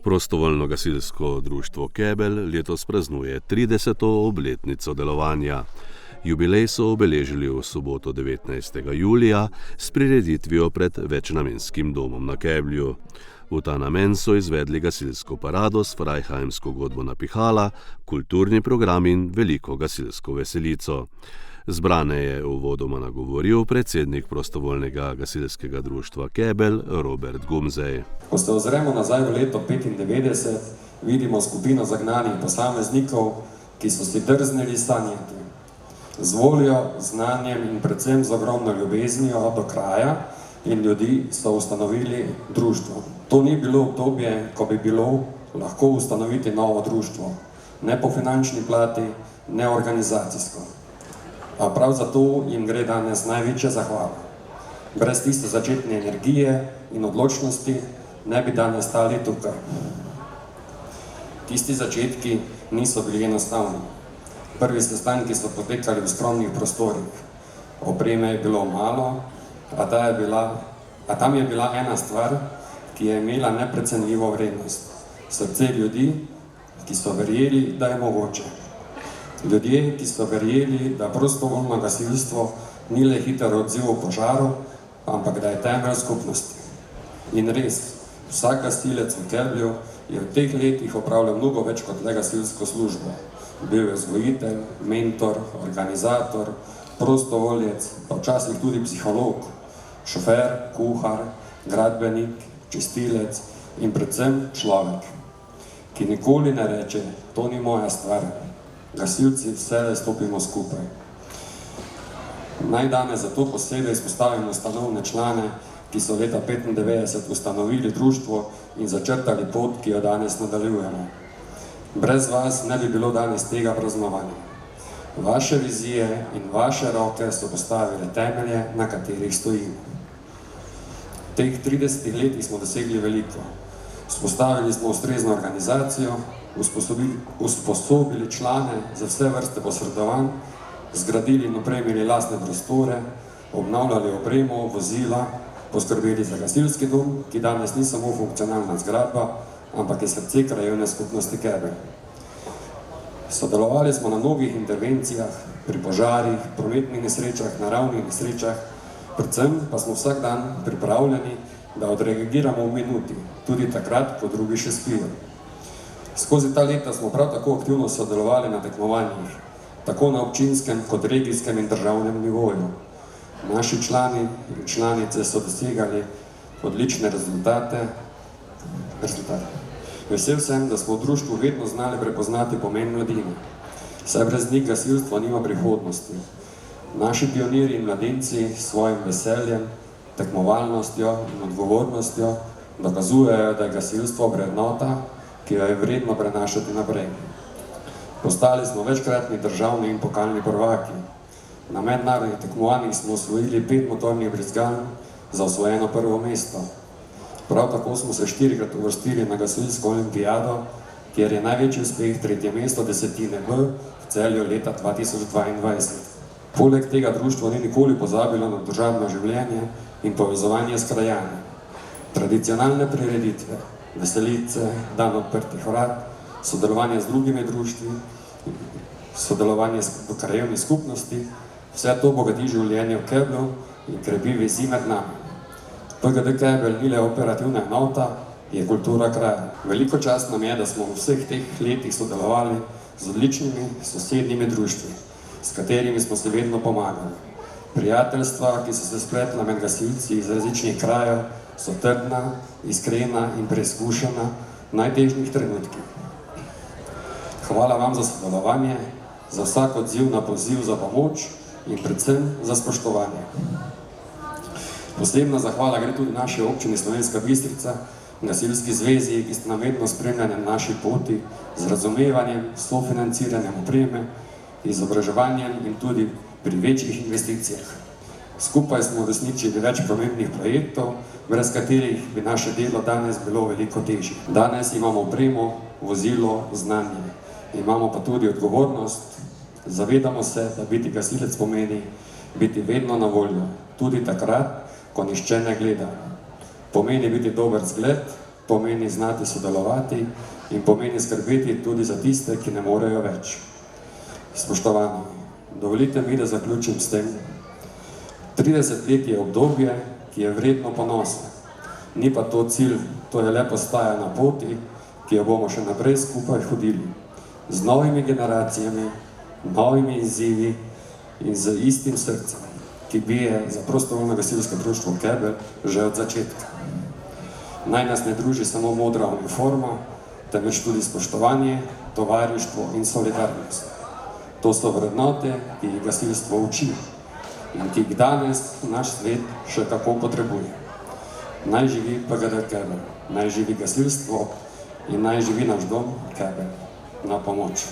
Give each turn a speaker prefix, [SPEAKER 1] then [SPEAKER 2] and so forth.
[SPEAKER 1] Prostovoljno gasilsko društvo Kebelj letos praznuje 30. obletnico delovanja. Jubilej so obeležili v soboto 19. julija s prireditvijo pred večnamenskim domom na Keblju. V ta namen so izvedli gasilsko parado s frajheimsko godbo na pihala, kulturni program in veliko gasilsko veselico. Zbrane je uvodoma nagovoril predsednik prostovoljnega gasilskega društva Kebelj Robert Gumzej.
[SPEAKER 2] Ko se ozremo nazaj v leto 1995, vidimo skupino zagnanih posameznikov, ki so si drznili sanjati. Z voljo, znanjem in predvsem z ogromno ljubeznijo do kraja in ljudi so ustanovili društvo. To ni bilo obdobje, ko bi bilo lahko ustanoviti novo društvo. Ne po finančni plati, ne organizacijsko. A prav zato jim gre danes največja zahvala. Brez tiste začetne energije in odločnosti ne bi danes stali tukaj. Tisti začetki niso bili enostavni. Prvi sestanki so potekali v skromnih prostorih. Opreme je bilo malo, a tam je bila ena stvar, ki je imela neprecenljivo vrednost. Srce ljudi, ki so verjeli, da je mogoče. Ljudje, ki so verjeli, da prostovoljno gasilstvo ni le hiter odziv v požaru, ampak da je temelj skupnosti. In res, vsak gasilec v Keblju je v teh letih opravljal mnogo več kot le gasilsko službo. Bil je vzgojitelj, mentor, organizator, prostovoljec, pa včasih tudi psiholog, šofer, kuhar, gradbenik, čistilec in predvsem človek, ki nikoli ne reče, to ni moja stvar. Gasilci vse stopimo skupaj. Naj danes zato posebej izpostavimo ustanovne člane, ki so leta 1995 ustanovili društvo in začrtali pot, ki jo danes nadaljujemo. Brez vas ne bi bilo danes tega praznovanja. Vaše vizije in vaše roke so postavile temelje, na katerih stojimo. V teh 30 letih smo dosegli veliko. Vzpostavili smo ustrezno organizacijo, usposobili člane za vse vrste posredovanj, zgradili in opremili lastne prostore, obnavljali opremo, vozila, poskrbeli za gasilski dom, ki danes ni samo funkcionalna zgradba, ampak je srce krajevne skupnosti Kebelj. Sodelovali smo na mnogih intervencijah, pri požarih, prometnih nesrečah, naravnih nesrečah, predvsem pa smo vsak dan pripravljeni, da odreagiramo v minuti, tudi takrat, ko drugi še spijo. Skozi ta leta smo prav tako aktivno sodelovali na tekmovanjih, tako na občinskem kot regijskem in državnem nivoju. Naši člani in članice so dosegali odlične rezultate. Vesel sem, da smo v društvu vedno znali prepoznati pomen mladine, saj brez njih gasilstvo nima prihodnosti. Naši pionirji in mladinci s svojim veseljem, tekmovalnostjo in odgovornostjo dokazujejo, da je gasilstvo vrednota, ki jo je vredno prenašati naprej. Postali smo večkratni državni in pokalni prvaki. Na mednarodnih tekmovanjih smo osvojili 5 motornih brizgaln za osvojeno prvo mesto. Prav tako smo se 4-krat uvrstili na gasilsko olimpijado, kjer je največji uspeh 3. mesto desetine B v Celju leta 2022. Poleg tega društvo ni nikoli pozabilo na družabno življenje in povezovanje s krajani. Tradicionalne prireditve, veselice, dan odprtih vrat, sodelovanje z drugimi društvi, sodelovanje v krajevni skupnosti, vse to bogati življenje v Keblu in krepi vezi med nami. PGD Kebelj ni le operativna enota, je kultura kraja. Veliko čast nam je, da smo v vseh teh letih sodelovali z odličnimi sosednjimi društvi, s katerimi smo se vedno pomagali. Prijateljstva, ki so se spletla med gasilci iz različnih krajev, so trdna, iskrena in preizkušena v najtežjih trenutkih. Hvala vam za sodelovanje, za vsak odziv na poziv za pomoč in predvsem za spoštovanje. Posebna zahvala gre tudi naši občini Slovenska Bistrica in Gasilski zvezi, ki ste nam vedno spremljali na naši poti z razumevanjem, sofinanciranjem opreme, izobraževanjem in tudi pri večjih investicijah. Skupaj smo uresničili več pomembnih projektov, brez katerih bi naše delo danes bilo veliko težje. Danes imamo opremo, vozilo, znanje. Imamo pa tudi odgovornost. Zavedamo se, da biti gasilec pomeni biti vedno na voljo, tudi takrat, ko nihče ne gleda. Pomeni biti dober zgled, pomeni znati sodelovati in pomeni skrbeti tudi za tiste, ki ne morejo več. Spoštovani, dovolite mi, da zaključim s tem. 30 let je obdobje, ki je vredno ponosa. Ni pa to cilj, to je le postaja na poti, ki jo bomo še naprej skupaj hodili. Z novimi generacijami, novimi izzivi in z istim srcem, ki bije za prostovoljno gasilsko društvo Kebelj že od začetka. Naj nas ne druži samo modra uniforma, temveč tudi spoštovanje, tovarištvo in solidarnost. To so vrednote, ki jih gasilstvo uči in ki jih danes naš svet še kako potrebuje. Naj živi PGD Kebelj, naj živi gasilstvo in naj živi naš dom Kebelj. Na pomoč.